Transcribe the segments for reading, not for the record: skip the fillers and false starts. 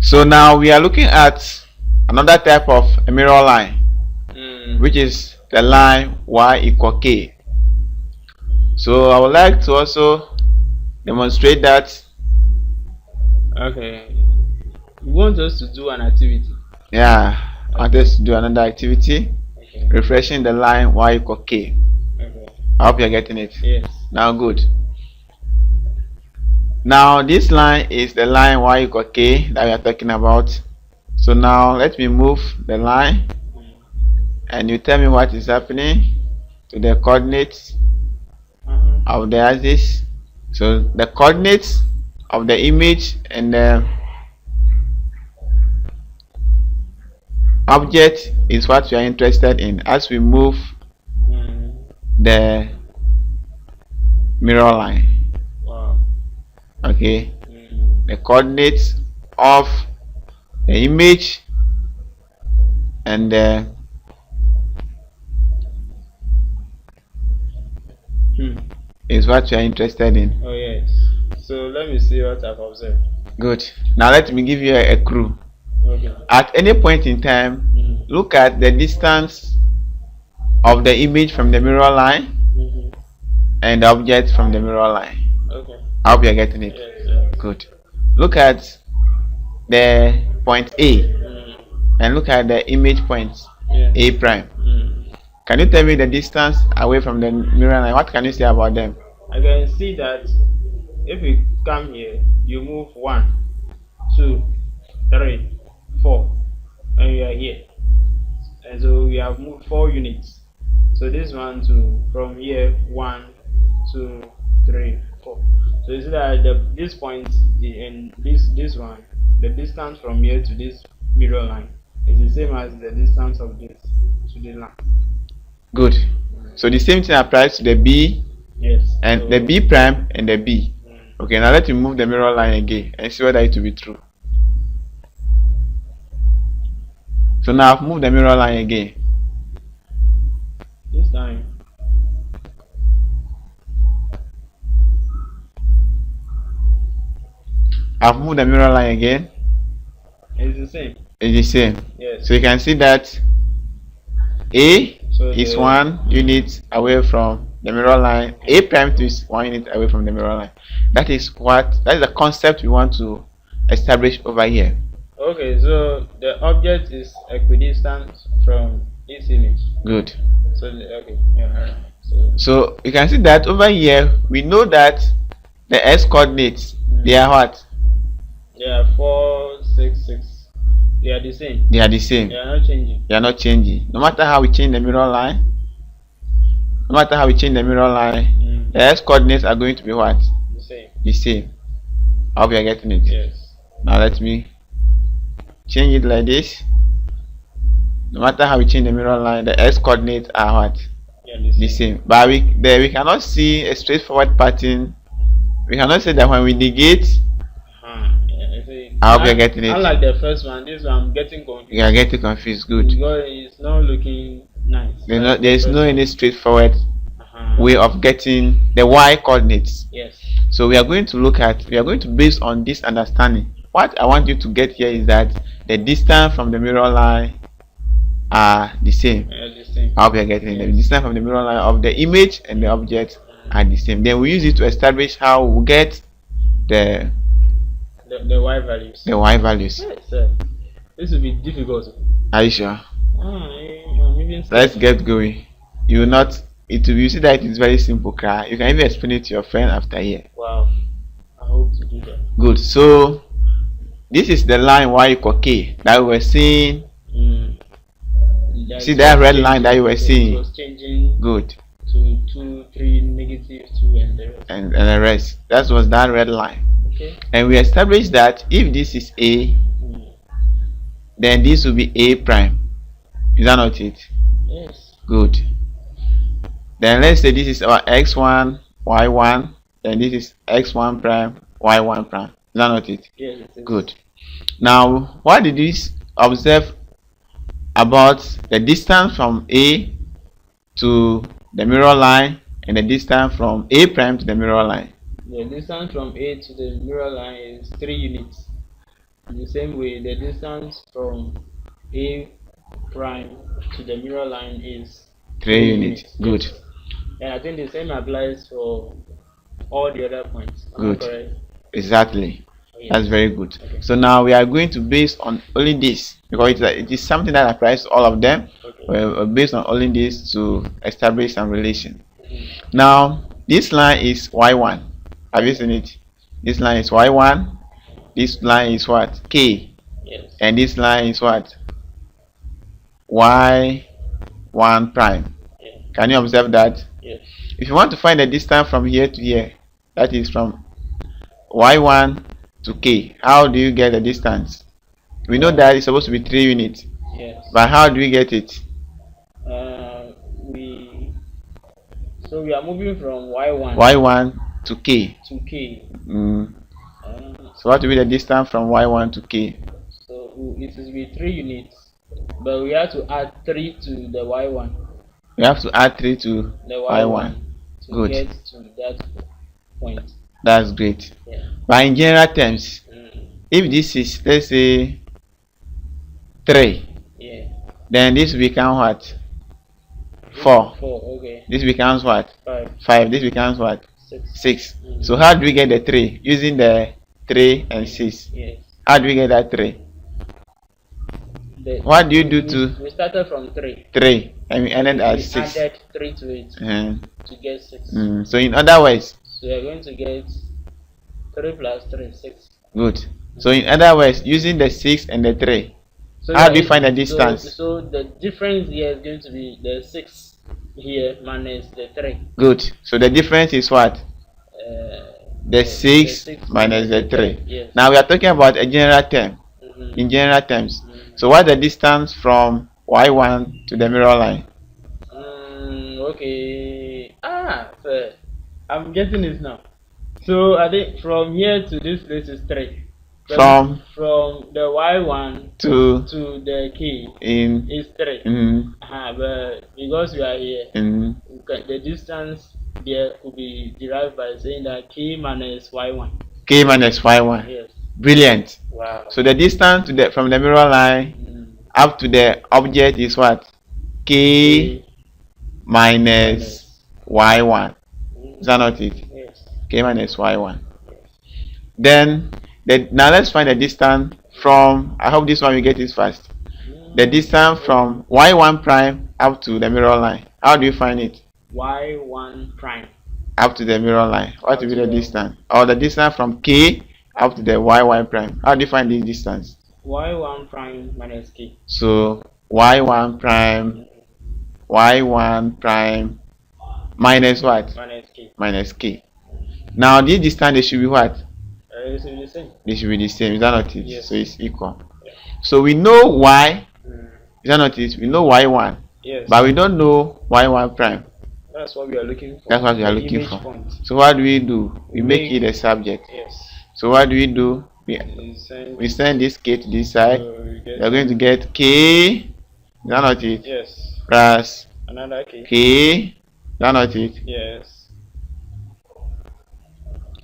So now we are looking at another type of a mirror line, which is the line y equal k. So I would like to also demonstrate that. Okay. You want us to do an activity? Yeah, I want us to do another activity, Okay. refreshing the line y equal k. Okay. I hope you're getting it. Yes. Now good. Now this line is the line y equal k that we are talking about. So now let me move the line and you tell me what is happening to the coordinates of the axis. So the coordinates of the image and the object is what we are interested in as we move the mirror line. Wow. Okay, the coordinates of the image and the is what you are interested in. Oh yes. So let me see what I've observed. Good. Now let me give you a clue. Okay. At any point in time, look at the distance of the image from the mirror line and the object from the mirror line. Okay. I hope you are getting it. Yes. Good. Look at the point A and look at the image point A prime. Can you tell me the distance away from the mirror line? What can you say about them? I can see that if you come here, you move 1, 2, 3, 4, and you are here. And so we have moved 4 units. So this one to from here 1, 2, 3, 4. So you see that this point and this one, the distance from here to this mirror line is the same as the distance of this to the line. Good. So the same thing applies to the B. Yes. And so the B prime and the B. Okay, now let me move the mirror line again and see whether it will be true. So now I've moved the mirror line again. This time. I've moved the mirror line again. It's the same. It's the same. Yes. So you can see that A is 1 unit away from the mirror line. A prime is 1 unit away from the mirror line. That is the concept we want to establish over here. Okay, so the object is equidistant from this image. Good. So okay, yeah. So you can see that over here we know that the x coordinates they are what? They are 4, 6, 6. They are the same. They are the same. They are not changing. They are not changing. No matter how we change the mirror line, the x coordinates are going to be what? The same. The same. I hope you are getting it. Yes. Now let me change it like this. No matter how we change the mirror line, the x coordinates are what? The same. But we cannot see a straightforward pattern. We cannot say that when we negate. I hope you are getting it. Unlike the first one, this one I'm getting confused. You are getting confused. Good. Because it's not looking nice. There is no any straightforward way of getting the y coordinates. Yes. So we are going to base on this understanding. What I want you to get here is that the distance from the mirror line are the same. The same. I hope you are getting it. The distance from the mirror line of the image and the object are the same. Then we use it to establish how we get the y values. The y values. Yes, sir. This will be difficult. Are you sure? I'm Let's get going. You will not. You see that it is very simple. You can even explain it to your friend after here. Wow. I hope to do that. Good. So this is the line y equal k that we were seeing. See that red line that you were seeing? It was changing. Good. To 2, 3, -2, and the rest. That was that red line. Okay. And we established that if this is A, then this will be A prime. Is that not it? Yes. Good. Then let's say this is our x1, y1, then this is x1 prime, y1 prime. Is that not it? Yes, it is. Good. Now, what did we observe about the distance from A to the mirror line and the distance from A prime to the mirror line? The distance from A to the mirror line is 3 units. In the same way, the distance from A prime to the mirror line is 3 units. Good. Yes. And I think the same applies for all the other points. Am I Good. correct? Exactly. Yes. That's very good. Okay. So now we are going to base on only this, because it is something that applies to all of them. Okay. We're based on only this to establish some relation. Mhm. Now this line is y1. Have you seen it? This line is y1. This line is what? K. Yes. And this line is what? Y1 prime. Yeah. Can you observe that? Yes. If you want to find the distance from here to here, that is from y1 to k, how do you get the distance? We know that it's supposed to be 3 units. Yes. But how do we get it? We are moving from y1 y1 to k. to k. So what will be the distance from y1 to k? So it will be 3 units, but we have to add 3 to the y1. We have to add 3 to The y1 to Good. get to that point. That's great. Yeah. But in general terms, if this is, let's say, 3, Yeah. then this will become what? 4. 4. Okay. This becomes what? 5. 5. This becomes what? 6. 6. So how do we get the 3? Using the 3 and 6. Yes. How do we get that 3? What do you do to We started from 3. 3 and we ended at We 6? added 3 to it to get 6. So in other words, So we are going to get 3 plus 3, 6. good. So in other words, using the 6 and the 3, So how do you find the distance? So the difference here is going to be the 6 here minus the 3. Good. So the difference is what? The 6 minus the 3. Yes. Now we are talking about a general term. In general terms. So what's the distance from y1 to the mirror line? Okay. Fair. I'm getting it now. So I think from here to this place is 3. From the y1 to the k is 3. But because we are here, the distance there could be derived by saying that k minus y1. K minus y1. Yes. Brilliant. Wow. So the distance from the mirror line up to the object is what? K minus y1. Is that not it? Yes. K minus y1. Then now let's find the distance from, I hope this one we get it fast. The distance from y1 prime up to the mirror line. How do you find it? y1 prime up to the mirror line. What will be the distance? Or the distance from k up to the y1 prime. How do you find this distance? y1 prime minus k. So y1 prime minus what? Minus k. Now this distance they should be what? It should be the same. They should be the same. Is that not it? Yes. So it's equal. Yeah. So we know y. Is that not it? We know y1. Yes. But we don't know y1 prime. That's what we are looking for. That's what we are looking for. Point. So what do? We make it a subject. Yes. So what do? We send this k to this side. So we are going to get k. Is that not it? Yes. Plus another k. Is that not it? Yes.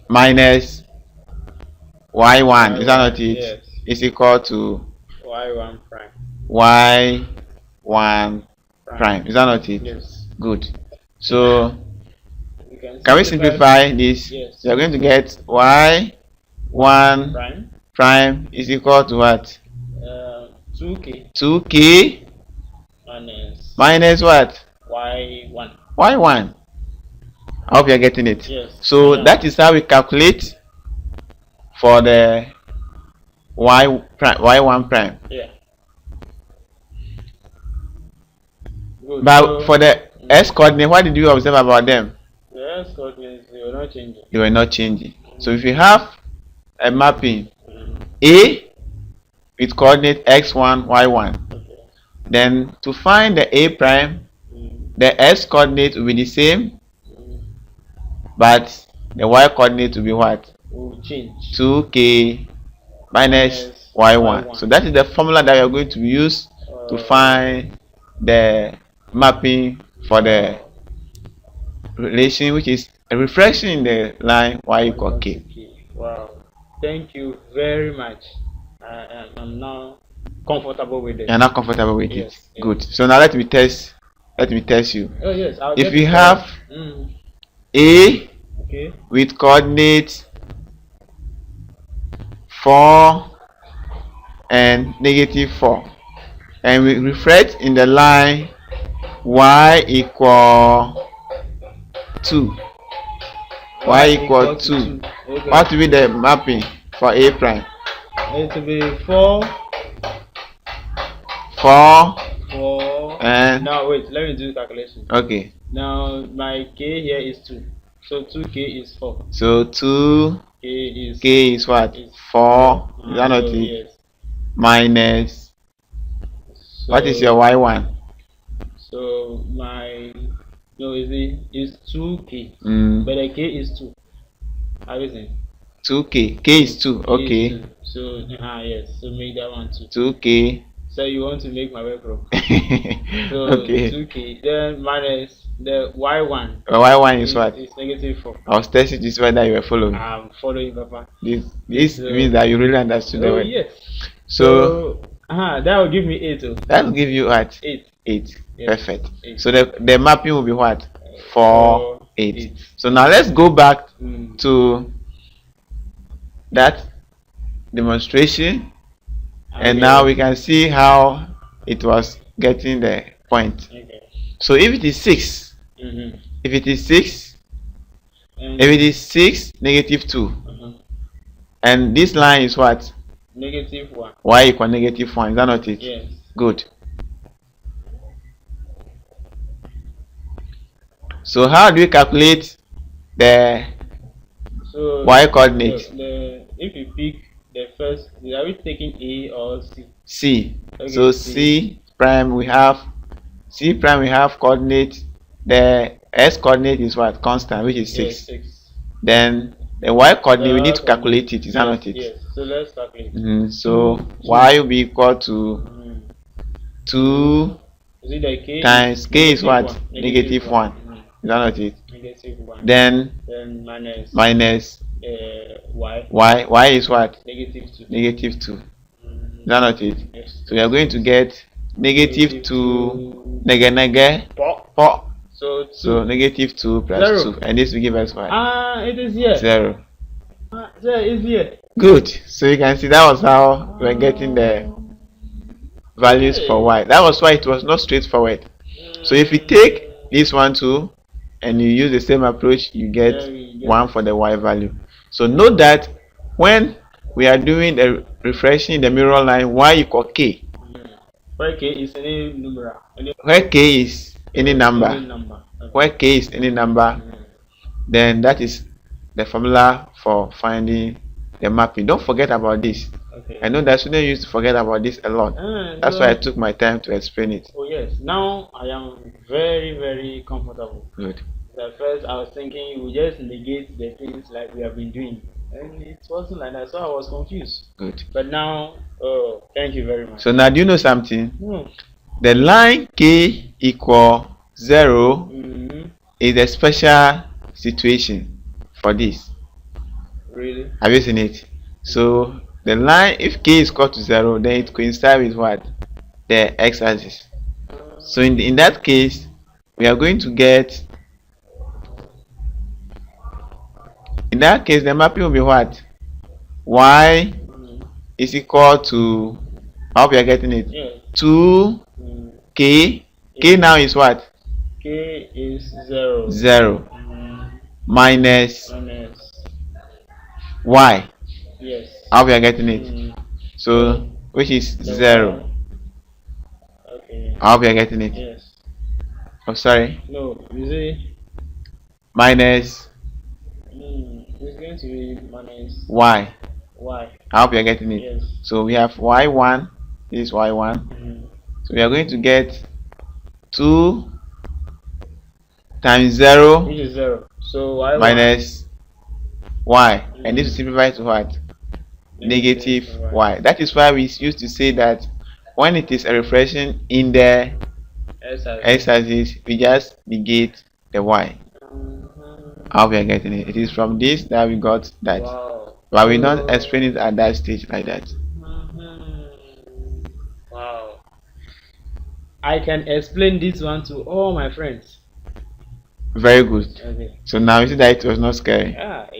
Minus y1. Is that not it? Yes. Is equal to y1 prime. y1 prime. Is that not it? Yes. Good. So can we simplify this? Yes. We are going to get y1 prime is equal to what? 2k. 2k minus what? y1. y1. I hope you are getting it. Yes. So that is how we calculate for the y1 prime. Yeah. Good. But so, for the s coordinate, what did you observe about them? The s coordinates, they were not changing. They were not changing. So if you have a mapping A with coordinate x1, y1, then to find the A prime, the s coordinate will be the same, but the y coordinate will be what? Will change. 2k minus y1. So that is the formula that we are going to use to find the mapping for the relation, which is a reflection in the line y equal k. Wow. Thank you very much. I'm now comfortable with it. You're not comfortable with Yes, it. yes. Good. So now let me test. Let me test you. Oh yes, I'll If get we it have A okay. with coordinates 4 and -4, and we reflect in the line y equal 2. Y equal 2. Okay. What will be the mapping for A prime? It will be 4 and now wait, let me do the calculation. okay. Now my k here is 2. So 2k is 4. So 2 K is what? 4. Is that not so, it? yes. Minus. So, What is your y1? So my no is 2k. But the k is 2. How is it? 2k. K is 2. K is Okay. 2. So yes. So make that one 2. 2k. So you want to make my work wrong. So Okay. 2k then minus the y1. Y1 is what? It's -4. I was testing this whether you were following. I'm following, Papa. This means that you really understood the Oh word. yes. So that will give me 8. that will give you what? 8. 8. Yes. Perfect. 8. So the mapping will be what? 4, 8. 8. So now let's go back to that demonstration, and now we can see how it was getting the point. Okay. So if it is 6, if it is 6, if it is 6, -2, and this line is what? -1. Y equal -1. Is that not it? Yes. Good. So how do we calculate the y coordinate? If you pick the first, are we taking A or C? C. Okay, so C. C prime we have coordinate. The S coordinate is what? Constant, which is 6. Yes, 6. Then the Y coordinate we need to calculate it. Is that not it? Yes. So let's calculate. So y will be equal to 2 times K is what? -1. Is that not it? -1. Then minus y is what? -2. -2. Is that not it? Yes. So we are going to get -2 nege po. So -2 plus 0. 2, and this will give us what? It is here. 0. There is here. Good. So you can see that was how we are getting the values for y. That was why it was not straightforward. So if you take this one too and you use the same approach, you get 1 for the y value. So note that when we are doing the refreshing the mirror line, y equal k. Where k is any numeral. Where k is any number. Okay. Where k is any number, then that is the formula for finding the mapping. Don't forget about this. Okay. I know that students used to forget about this a lot. That's why I took my time to explain it. Oh yes. Now I am very, very comfortable. Good. At first I was thinking you would just negate the things like we have been doing. And it wasn't like that, so I was confused. Good. But now, thank you very much. So now do you know something? The line k equal 0 is a special situation for this. Really? Have you seen it? So the line, if k is equal to 0, then it coincides with what? The x-axis. So in that case, we are going to get, in that case, the mapping will be what? Y is equal to, I hope you are getting it. Yes. 2k. K now is what? K is 0. 0. Minus y. Yes. I hope you are getting it. So, which is 0. Okay. I hope you are getting it. Yes. Oh, sorry. No, you see? Minus It's going to be minus y. y. I hope you are getting it. Yes. So we have y1. This is y1. So we are going to get 2 times 0, which is 0. So y minus y. And this will simplify to what? Negative y. That is why we used to say that when it is a reflection in the x-axis, we just negate the y. I hope you are getting it. It is from this that we got that. Wow. But we don't explain it at that stage like that. Wow. I can explain this one to all my friends. Very good. Okay. So now you see that it was not scary. Yeah, yeah.